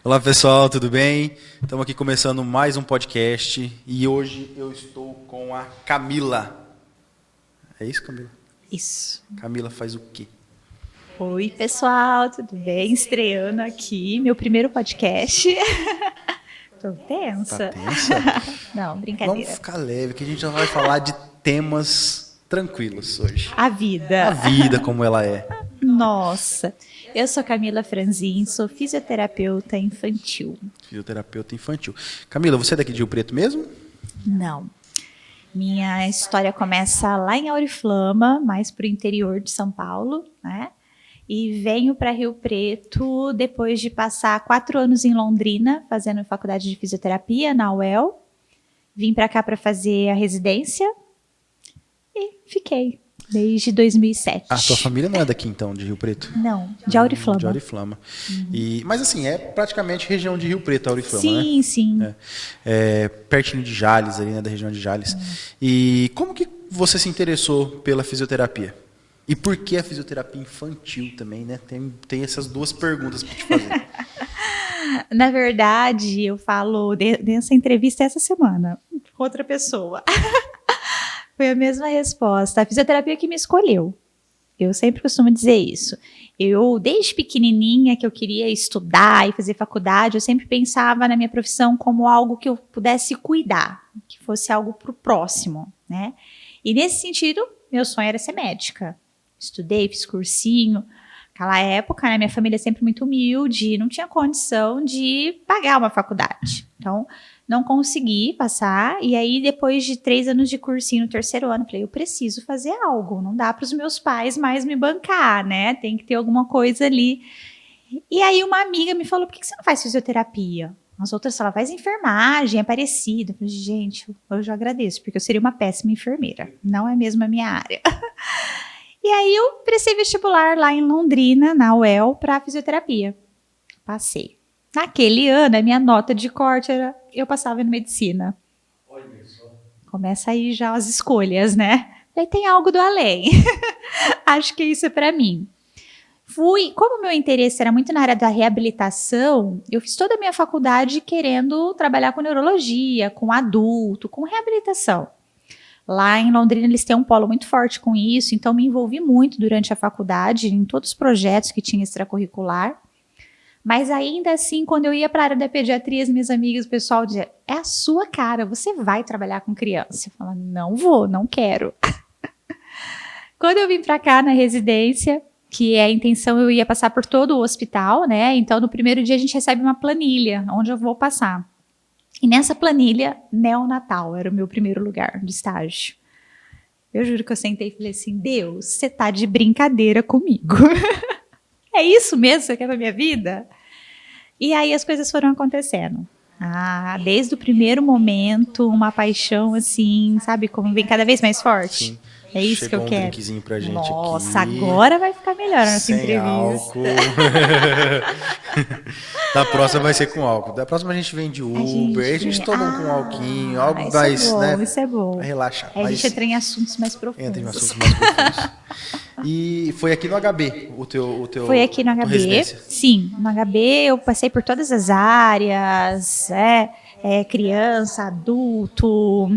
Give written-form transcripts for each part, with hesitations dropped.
Olá pessoal, tudo bem? Estamos aqui começando mais um podcast e hoje eu estou com a Camila. É isso, Camila? Isso. Camila faz o quê? Oi, pessoal, tudo bem? Estreando aqui, meu primeiro podcast. Tô Tá tensa. tensa? Não, Vamos brincadeira. ficar leve, que a gente já vai falar de temas tranquilos hoje. A A vida. vida como ela é. Nossa. Eu sou Camila Franzin, sou fisioterapeuta infantil. Fisioterapeuta infantil. Camila, você é daqui de Rio Preto mesmo? Não. Minha história começa lá em Auriflama, mais pro interior de São Paulo, né? E venho para Rio Preto depois de passar 4 anos em Londrina, fazendo faculdade de fisioterapia na UEL. Vim para cá para fazer a residência e fiquei desde 2007. A tua família não é daqui então, de Rio Preto? Não, de Auriflama. De Auriflama. Mas assim, é praticamente região de Rio Preto, Auriflama, né? Sim, sim. É, pertinho de Jales, ali, né, da região de Jales. E como que você se interessou pela fisioterapia? E por que a fisioterapia infantil também, né? Tem essas duas perguntas para te fazer. Na verdade, eu falo dessa entrevista essa semana com outra pessoa. Foi a mesma resposta. A fisioterapia que me escolheu. Eu sempre costumo dizer isso. Eu, desde pequenininha, que eu queria estudar e fazer faculdade, eu sempre pensava na minha profissão como algo que eu pudesse cuidar, que fosse algo para o próximo, né? E nesse sentido, meu sonho era ser médica. Estudei, fiz cursinho. Naquela época, né, minha família é sempre muito humilde, não tinha condição de pagar uma faculdade. Então, não consegui passar. E aí, depois de 3 anos de cursinho, no terceiro ano, falei, eu preciso fazer algo. Não dá para os meus pais mais me bancar, né? Tem que ter alguma coisa ali. E aí, uma amiga me falou, por que você não faz fisioterapia? As outras falaram, faz enfermagem, é parecido. Eu falei, gente, eu já agradeço, porque eu seria uma péssima enfermeira. Não é mesmo a minha área. E aí eu prestei vestibular lá em Londrina, na UEL, para fisioterapia. Passei. Naquele ano, a minha nota de corte era eu passava em medicina. Olha só. Começa aí já as escolhas, né? Daí tem algo do além. Acho que isso é para mim. Como meu interesse era muito na área da reabilitação, eu fiz toda a minha faculdade querendo trabalhar com neurologia, com adulto, com reabilitação. Lá em Londrina eles têm um polo muito forte com isso, então me envolvi muito durante a faculdade, em todos os projetos que tinha extracurricular. Mas ainda assim, quando eu ia para a área da pediatria, as minhas amigas, o pessoal dizia, é a sua cara, você vai trabalhar com criança. Eu falava, não vou, não quero. Quando eu vim para cá na residência, que é a intenção, eu ia passar por todo o hospital, né? Então no primeiro dia a gente recebe uma planilha, onde eu vou passar. E nessa planilha, neonatal era o meu primeiro lugar de estágio. Eu juro que eu sentei e falei assim, Deus, você tá de brincadeira comigo. É isso mesmo que você quer pra minha vida? E aí as coisas foram acontecendo. Desde o primeiro momento, uma paixão assim, sabe, como vem cada vez mais forte. Sim. É isso Chegou que eu quero. drinkzinho pra gente Nossa, aqui. agora vai ficar melhor a nossa Sem entrevista. álcool. Da próxima vai ser com álcool. Da próxima a gente vem de Uber. Aí a gente toma um com álquinho, algo isso mais, é bom, né? isso é bom. Pra relaxar. Aí a gente entra em assuntos mais profundos. Entra em assuntos mais profundos. E foi aqui no HB o teu Foi aqui no tua HB. residência? Sim, no HB eu passei por todas as áreas, criança, adulto,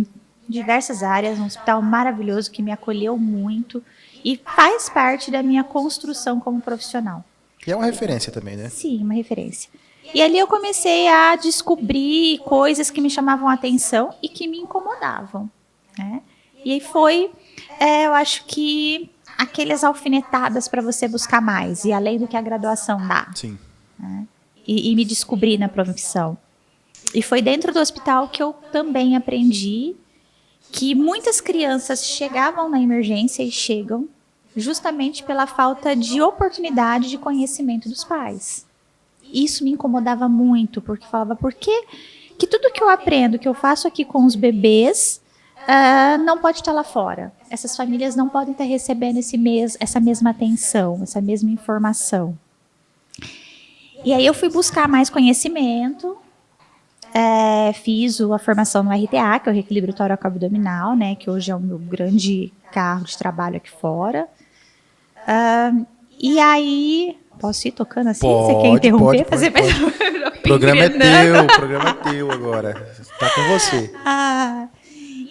diversas áreas, um hospital maravilhoso que me acolheu muito e faz parte da minha construção como profissional. E é uma referência também, né? Sim, uma referência. E ali eu comecei a descobrir coisas que me chamavam a atenção e que me incomodavam, né? E aí foi, eu acho que aquelas alfinetadas para você buscar mais, e além do que a graduação dá. Sim. Né? E me descobrir na profissão. E foi dentro do hospital que eu também aprendi que muitas crianças chegavam na emergência e chegam justamente pela falta de oportunidade de conhecimento dos pais. Isso me incomodava muito, porque falava, por que tudo que eu aprendo, que eu faço aqui com os bebês, não pode estar lá fora? Essas famílias não podem estar recebendo essa mesma atenção, essa mesma informação. E aí eu fui buscar mais conhecimento, fiz a formação no RTA, que é o reequilíbrio tóraco-abdominal, né, que hoje é o meu grande carro de trabalho aqui fora. E aí Posso ir tocando assim? Você quer interromper? Fazer mais O programa é teu agora. Tá com você.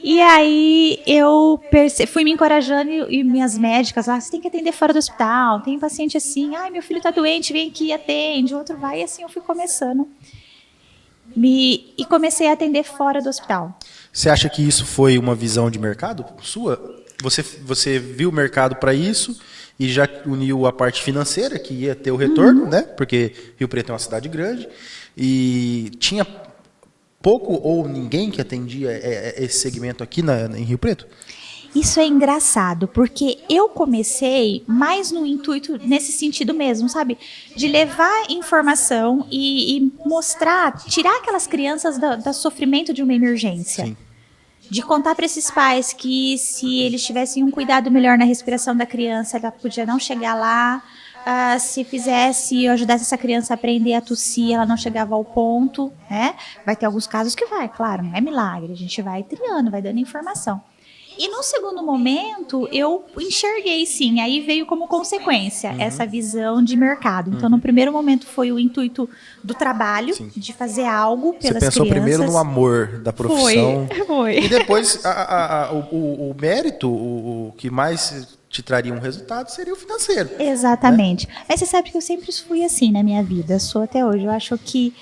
E aí eu fui me encorajando e minhas médicas lá, você tem que atender fora do hospital, tem paciente assim, ai, meu filho tá doente, vem aqui, atende, outro vai, e assim eu fui começando. E comecei a atender fora do hospital. Você acha que isso foi uma visão de mercado sua? Você viu o mercado para isso e já uniu a parte financeira, que ia ter o retorno, né? Porque Rio Preto é uma cidade grande, e tinha pouco ou ninguém que atendia esse segmento aqui em Rio Preto? Isso é engraçado, porque eu comecei mais no intuito, nesse sentido mesmo, sabe? De levar informação e mostrar, tirar aquelas crianças do sofrimento de uma emergência. Sim. De contar para esses pais que se eles tivessem um cuidado melhor na respiração da criança, ela podia não chegar lá. Se fizesse, eu ajudasse essa criança a aprender a tossir, ela não chegava ao ponto, né? Vai ter alguns casos que vai, claro, não é milagre, a gente vai triando, vai dando informação. E no segundo momento, eu enxerguei sim, aí veio como consequência essa visão de mercado. Então, no primeiro momento foi o intuito do trabalho, de fazer algo pelas crianças. Você pensou primeiro no amor da profissão. Foi. E depois, o mérito, o que mais te traria um resultado seria o financeiro. Exatamente. Né? Mas você sabe que eu sempre fui assim na minha vida, sou até hoje. Eu acho que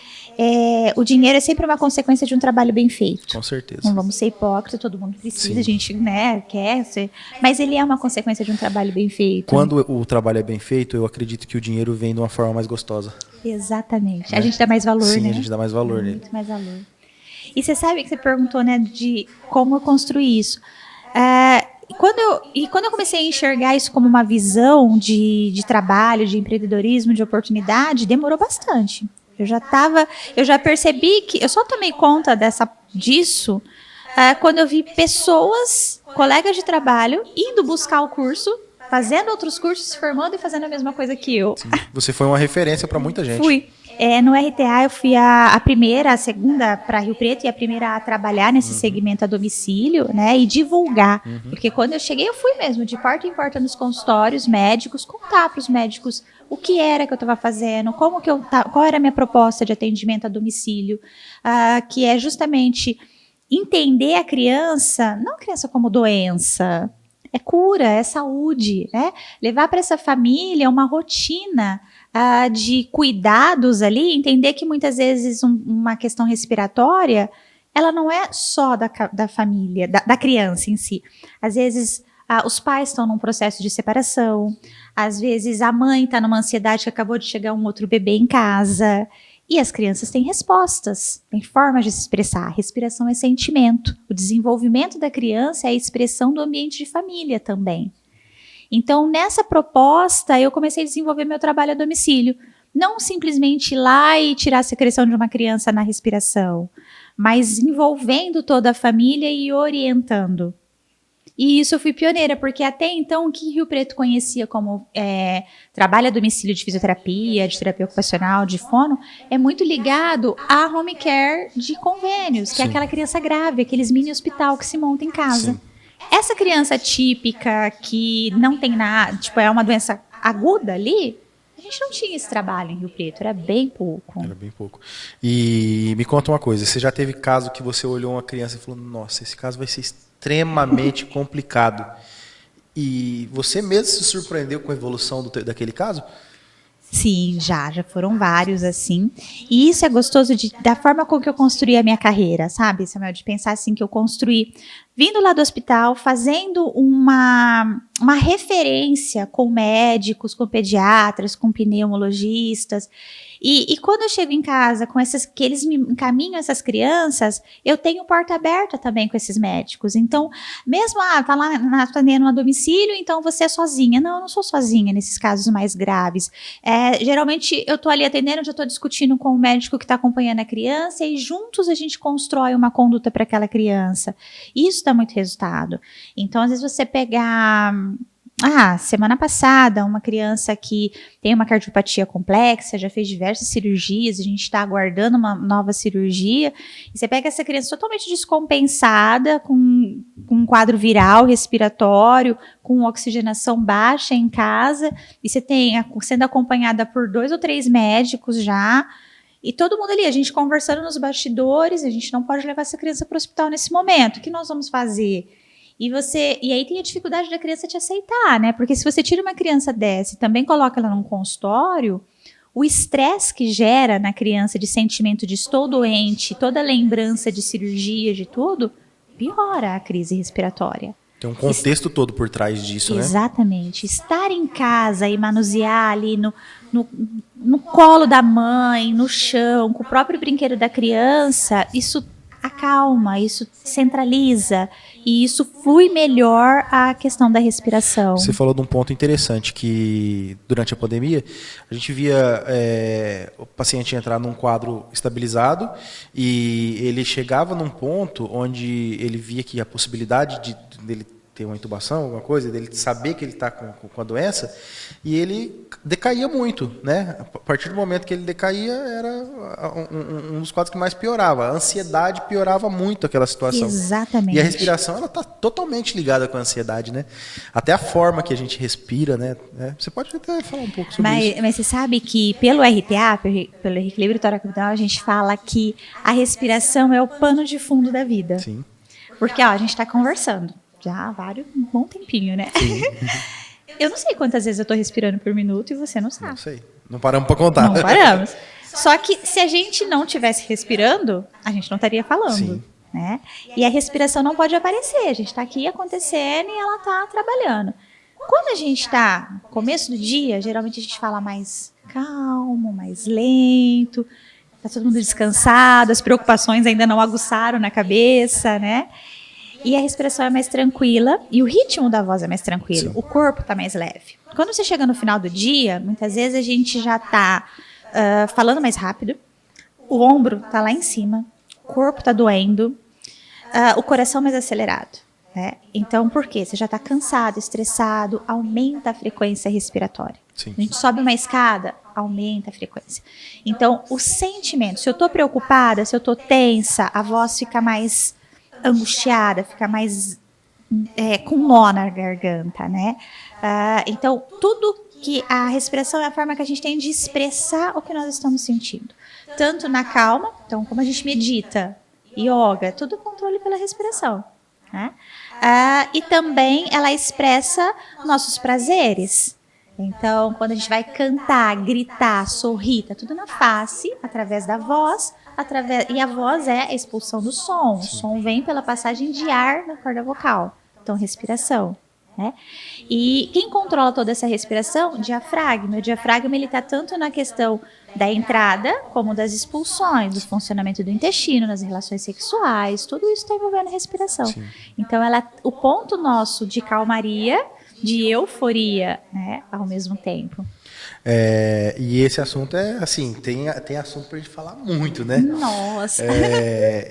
o dinheiro é sempre uma consequência de um trabalho bem feito. Com certeza. Não vamos ser hipócritas, todo mundo precisa, Sim. A gente quer ser, mas ele é uma consequência de um trabalho bem feito. Quando o trabalho é bem feito, eu acredito que o dinheiro vem de uma forma mais gostosa. Exatamente. Né? A gente dá mais valor, Sim, né? a gente dá mais valor nele. Muito mais valor. E você sabe que você perguntou, né, de como eu construí isso. Quando eu comecei a enxergar isso como uma visão de trabalho, de empreendedorismo, de oportunidade, demorou bastante. Eu já percebi que eu só tomei conta disso quando eu vi pessoas, colegas de trabalho, indo buscar o curso, fazendo outros cursos, se formando e fazendo a mesma coisa que eu. Sim. Você foi uma referência para muita gente. Fui. No RTA eu fui a primeira, a segunda para Rio Preto e a primeira a trabalhar nesse segmento a domicílio, né, e divulgar. Porque quando eu cheguei, eu fui mesmo de porta em porta nos consultórios médicos, contar para os médicos o que era que eu estava fazendo, qual era a minha proposta de atendimento a domicílio, que é justamente entender a criança, não a criança como doença, é cura, é saúde, né? Levar para essa família uma rotina de cuidados ali, entender que muitas vezes uma questão respiratória, ela não é só da família, da criança em si. Às vezes, os pais estão num processo de separação, às vezes a mãe está numa ansiedade que acabou de chegar um outro bebê em casa, e as crianças têm respostas, têm formas de se expressar. A respiração é sentimento. O desenvolvimento da criança é a expressão do ambiente de família também. Então, nessa proposta, eu comecei a desenvolver meu trabalho a domicílio. Não simplesmente ir lá e tirar a secreção de uma criança na respiração, mas envolvendo toda a família e orientando. E isso eu fui pioneira, porque até então o que Rio Preto conhecia como trabalho a domicílio de fisioterapia, de terapia ocupacional, de fono, é muito ligado à home care de convênios, que é aquela criança grave, aqueles mini hospital que se monta em casa. Sim. Essa criança típica que não tem nada, tipo, é uma doença aguda ali, a gente não tinha esse trabalho em Rio Preto, era bem pouco. Era bem pouco. E me conta uma coisa, você já teve caso que você olhou uma criança e falou, nossa, esse caso vai ser extremamente complicado. E você mesmo se surpreendeu com a evolução daquele caso? Sim, já foram vários, assim. E isso é gostoso da forma com que eu construí a minha carreira, sabe, Samuel? De pensar assim que eu construí, vindo lá do hospital, fazendo uma referência com médicos, com pediatras, com pneumologistas. E quando eu chego em casa que eles me encaminham essas crianças, eu tenho porta aberta também com esses médicos. Então, mesmo, tá lá atendendo a domicílio, então você é sozinha. Não, eu não sou sozinha nesses casos mais graves. Geralmente, eu tô ali atendendo, já tô discutindo com o médico que está acompanhando a criança e juntos a gente constrói uma conduta para aquela criança. Isso dá muito resultado. Então, às vezes você pegar Semana passada, uma criança que tem uma cardiopatia complexa, já fez diversas cirurgias, a gente está aguardando uma nova cirurgia, e você pega essa criança totalmente descompensada, com um quadro viral, respiratório, com oxigenação baixa em casa, e você tem sendo acompanhada por 2 ou 3 médicos já, e todo mundo ali, a gente conversando nos bastidores, a gente não pode levar essa criança para o hospital nesse momento, o que nós vamos fazer? E aí tem a dificuldade da criança te aceitar, né? Porque se você tira uma criança dessa e também coloca ela num consultório, o estresse que gera na criança de sentimento de estou doente, toda a lembrança de cirurgia, de tudo, piora a crise respiratória. Tem um contexto todo por trás disso, né? Exatamente. Estar em casa e manusear ali no colo da mãe, no chão, com o próprio brinquedo da criança, isso acalma, isso centraliza e isso flui melhor a questão da respiração. Você falou de um ponto interessante, que durante a pandemia a gente via o paciente entrar num quadro estabilizado e ele chegava num ponto onde ele via que a possibilidade dele ter uma intubação, alguma coisa, dele saber que ele está com a doença, e ele decaía muito, né? A partir do momento que ele decaía, era um dos quadros que mais piorava. A ansiedade piorava muito aquela situação. Exatamente. E a respiração, ela está totalmente ligada com a ansiedade, né? Até a forma que a gente respira, né? Você pode até falar um pouco sobre isso. Mas você sabe que pelo RTA, pelo reequilíbrio toracoabdominal, a gente fala que a respiração é o pano de fundo da vida. Sim. Porque a gente está conversando já há um bom tempinho, né? Eu não sei quantas vezes eu estou respirando por minuto e você não sabe. Não sei. Não paramos para contar. Não paramos. Só que se a gente não estivesse respirando, a gente não estaria falando. Sim. Né? E a respiração não pode aparecer. A gente está aqui acontecendo e ela está trabalhando. Quando a gente está no começo do dia, geralmente a gente fala mais calmo, mais lento. Está todo mundo descansado, as preocupações ainda não aguçaram na cabeça, né? E a respiração é mais tranquila e o ritmo da voz é mais tranquilo. Sim. O corpo está mais leve. Quando você chega no final do dia, muitas vezes a gente já está falando mais rápido, o ombro está lá em cima, o corpo está doendo, o coração mais acelerado. Né? Então, por quê? Você já está cansado, estressado, aumenta a frequência respiratória. Sim. A gente sobe uma escada, aumenta a frequência. Então, o sentimento, se eu estou preocupada, se eu estou tensa, a voz fica mais angustiada, fica mais com nó na garganta, né? Então, tudo que a respiração é a forma que a gente tem de expressar o que nós estamos sentindo. Tanto na calma, então como a gente medita, yoga, tudo controle pela respiração. Né? E também ela expressa nossos prazeres. Então, quando a gente vai cantar, gritar, sorrir, tá tudo na face, através da voz, e a voz é a expulsão do som. O som vem pela passagem de ar na corda vocal. Então, respiração. Né? E quem controla toda essa respiração? O diafragma. O diafragma está tanto na questão da entrada, como das expulsões, do funcionamento do intestino, nas relações sexuais, tudo isso está envolvendo a respiração. Sim. Então, o ponto nosso de calmaria, de euforia, né, ao mesmo tempo. E esse assunto assim, tem assunto pra gente falar muito, né? Nossa!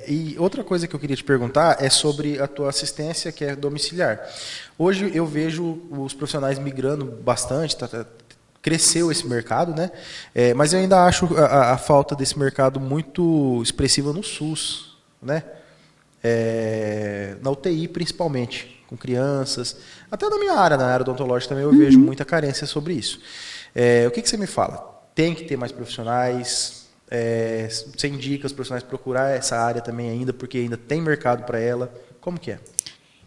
E outra coisa que eu queria te perguntar é sobre a tua assistência, que é domiciliar. Hoje eu vejo os profissionais migrando bastante, cresceu esse mercado, né? Mas eu ainda acho a falta desse mercado muito expressiva no SUS, né? Na UTI principalmente, com crianças. Até na minha área, na área odontológica também eu vejo muita carência sobre isso. O que você me fala? Tem que ter mais profissionais? Você indica os profissionais procurar essa área também ainda, porque ainda tem mercado para ela? Como que é?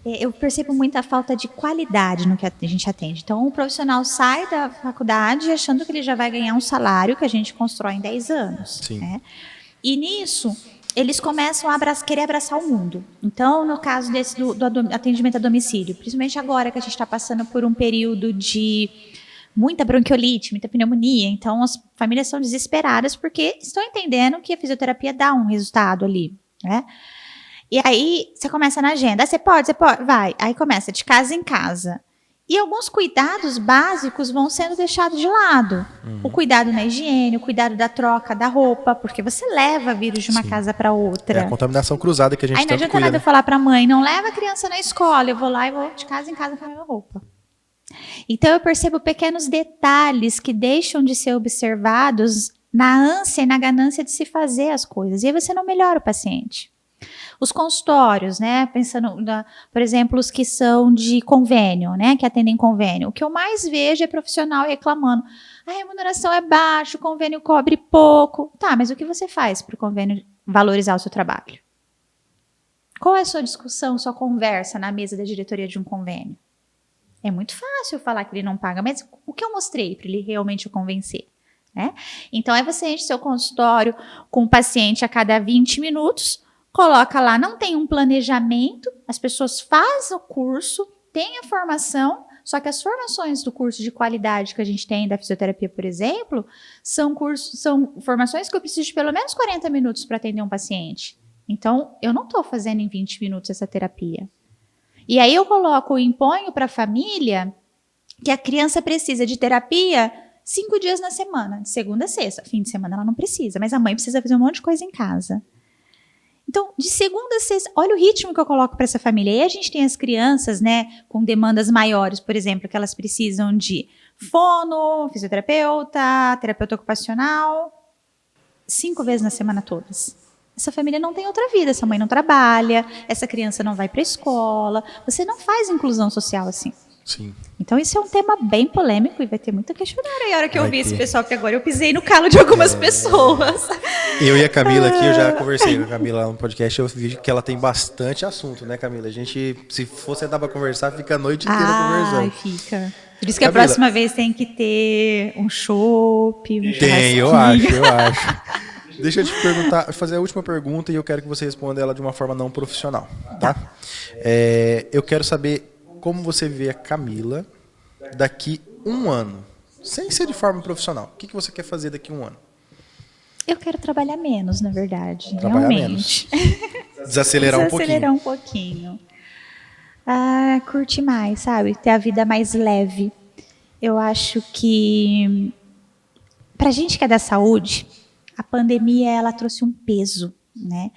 Eu percebo muita falta de qualidade no que a gente atende. Então, o profissional sai da faculdade achando que ele já vai ganhar um salário que a gente constrói em 10 anos. Sim. Né? E nisso, eles começam a querer abraçar o mundo. Então, no caso do atendimento a domicílio, principalmente agora que a gente está passando por um período de muita bronquiolite, muita pneumonia, então as famílias são desesperadas porque estão entendendo que a fisioterapia dá um resultado ali, né? E aí você começa na agenda, você pode, vai. Aí começa de casa em casa. E alguns cuidados básicos vão sendo deixados de lado. O cuidado na higiene, o cuidado da troca da roupa, porque você leva vírus de uma casa para outra. É a contaminação cruzada que a gente tanto cuida. Aí não adianta nada eu falar para a mãe, não leva a criança na escola, eu vou lá e vou de casa em casa com a minha roupa. Então eu percebo pequenos detalhes que deixam de ser observados na ânsia e na ganância de se fazer as coisas. E aí você não melhora o paciente. Os consultórios, né? Pensando, por exemplo, os que são de convênio, né? Que atendem convênio. O que eu mais vejo é profissional reclamando. A remuneração é baixa, o convênio cobre pouco. Tá, mas o que você faz para o convênio valorizar o seu trabalho? Qual é a sua discussão, sua conversa na mesa da diretoria de um convênio? É muito fácil falar que ele não paga, mas o que eu mostrei para ele realmente o convencer? Né? Então, aí você enche seu consultório com o paciente a cada 20 minutos, coloca lá, não tem um planejamento, as pessoas fazem o curso, têm a formação, só que as formações do curso de qualidade que a gente tem da fisioterapia, por exemplo, são formações que eu preciso de pelo menos 40 minutos para atender um paciente. Então, eu não estou fazendo em 20 minutos essa terapia. E aí eu imponho para a família que a criança precisa de terapia 5 dias na semana, de segunda a sexta. Fim de semana ela não precisa, mas a mãe precisa fazer um monte de coisa em casa. Então, de segunda a sexta, olha o ritmo que eu coloco para essa família. E aí a gente tem as crianças, né, com demandas maiores, por exemplo, que elas precisam de fono, fisioterapeuta, terapeuta ocupacional, 5 vezes na semana todas. Essa família não tem outra vida, essa mãe não trabalha, essa criança não vai para a escola. Você não faz inclusão social assim. Sim. Então isso é um tema bem polêmico e vai ter muito questionário aí a hora que eu vi esse pessoal, porque agora eu pisei no calo de algumas pessoas. Eu e a Camila aqui, eu já conversei com a Camila no podcast, eu vi que ela tem bastante assunto, né, Camila? A gente, se for sentar pra conversar, fica a noite inteira conversando. Fica. Por isso que Camila, a próxima vez tem que ter um chopp, um tem, eu acho. Deixa eu te perguntar, fazer a última pergunta e eu quero que você responda ela de uma forma não profissional, tá? Eu quero saber como você vê a Camila daqui 1 ano, sem ser de forma profissional. O que você quer fazer daqui 1 ano? Eu quero trabalhar menos, na verdade. Trabalhar realmente. Menos. Desacelerar um pouquinho. Desacelerar um pouquinho. Curtir mais, sabe? Ter a vida mais leve. Eu acho que pra gente que é da saúde, a pandemia ela trouxe um peso, né?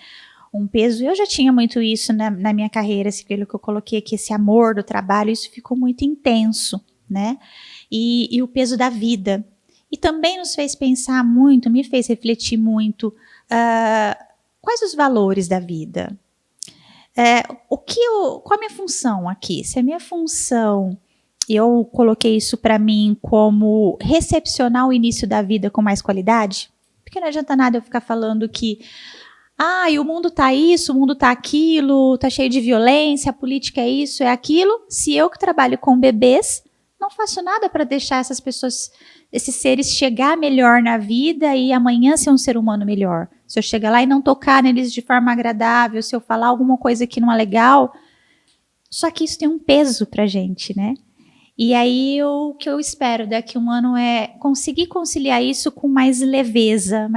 Um peso, eu já tinha muito isso na minha carreira, pelo que eu coloquei aqui, esse amor do trabalho, isso ficou muito intenso, né? E o peso da vida. E também nos fez pensar muito, me fez refletir muito, quais os valores da vida? Qual a minha função aqui? Se a minha função, eu coloquei isso para mim como recepcionar o início da vida com mais qualidade, porque não adianta nada eu ficar falando que e o mundo tá isso, o mundo tá aquilo, tá cheio de violência, a política é isso, é aquilo. Se eu que trabalho com bebês, não faço nada para deixar essas pessoas, esses seres chegar melhor na vida e amanhã ser um ser humano melhor. Se eu chegar lá e não tocar neles de forma agradável, se eu falar alguma coisa que não é legal, só que isso tem um peso pra gente, né? E aí o que eu espero daqui a 1 ano é conseguir conciliar isso com mais leveza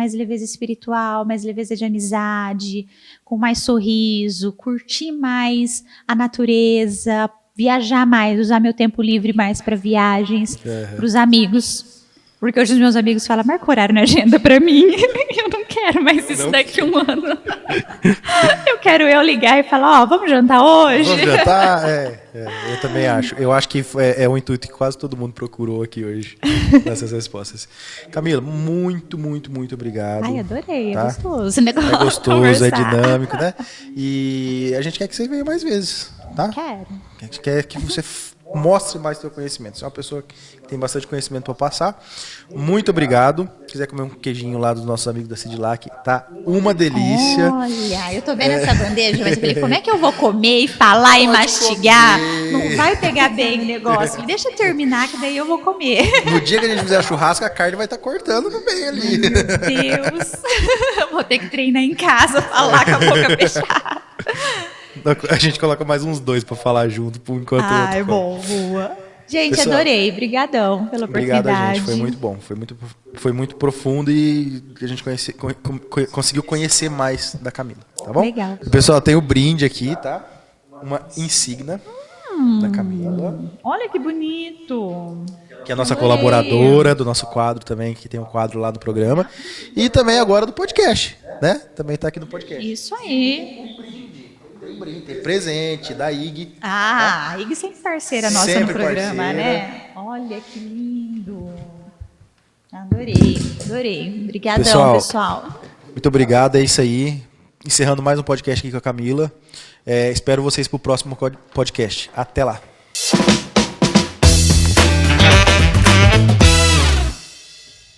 espiritual, mais leveza de amizade, com mais sorriso, curtir mais a natureza, viajar mais, usar meu tempo livre mais para viagens, para os amigos. Porque hoje os meus amigos falam, marca horário na agenda para mim. Eu não quero mais isso daqui a 1 ano. Eu quero ligar e falar, vamos jantar hoje? Vamos jantar? Eu também acho. Eu acho que é um intuito que quase todo mundo procurou aqui hoje, nessas respostas. Camila, muito, muito, muito obrigado. Adorei, tá? É gostoso. É gostoso, é dinâmico, né? E a gente quer que você venha mais vezes, tá? Quero. A gente quer que você mostre mais seu conhecimento. Você é uma pessoa que tem bastante conhecimento para passar. Muito obrigado. Se quiser comer um queijinho lá dos nossos amigos da Cidlac, tá uma delícia. Olha, eu tô vendo essa bandeja, mas eu falei, como é que eu vou comer e falar e mastigar? Comer. Não vai pegar bem o negócio. Deixa eu terminar, que daí eu vou comer. No dia que a gente fizer a churrasco, a carne vai estar cortando bem ali. Meu Deus. Vou ter que treinar em casa, falar com a boca fechada. A gente coloca mais uns 2 para falar junto, enquanto o outro bom, boa. Gente, pessoal, adorei. Brigadão pela oportunidade. Obrigado, gente. Foi muito bom. Foi muito profundo e a gente conseguiu conhecer mais da Camila, tá bom? Legal. Pessoal, tem o brinde aqui, tá? Uma insígnia da Camila. Olha que bonito. Que é a nossa colaboradora do nosso quadro também, que tem um quadro lá no programa. E também agora do podcast, né? Também tá aqui no podcast. Isso aí. brinde, presente da IG. A IG sempre parceira nossa Sempre no programa, parceira. né? Olha que lindo. Adorei, adorei. Obrigadão, pessoal. Muito obrigado, é isso aí. Encerrando mais um podcast aqui com a Camila. Espero vocês para o próximo podcast. Até lá.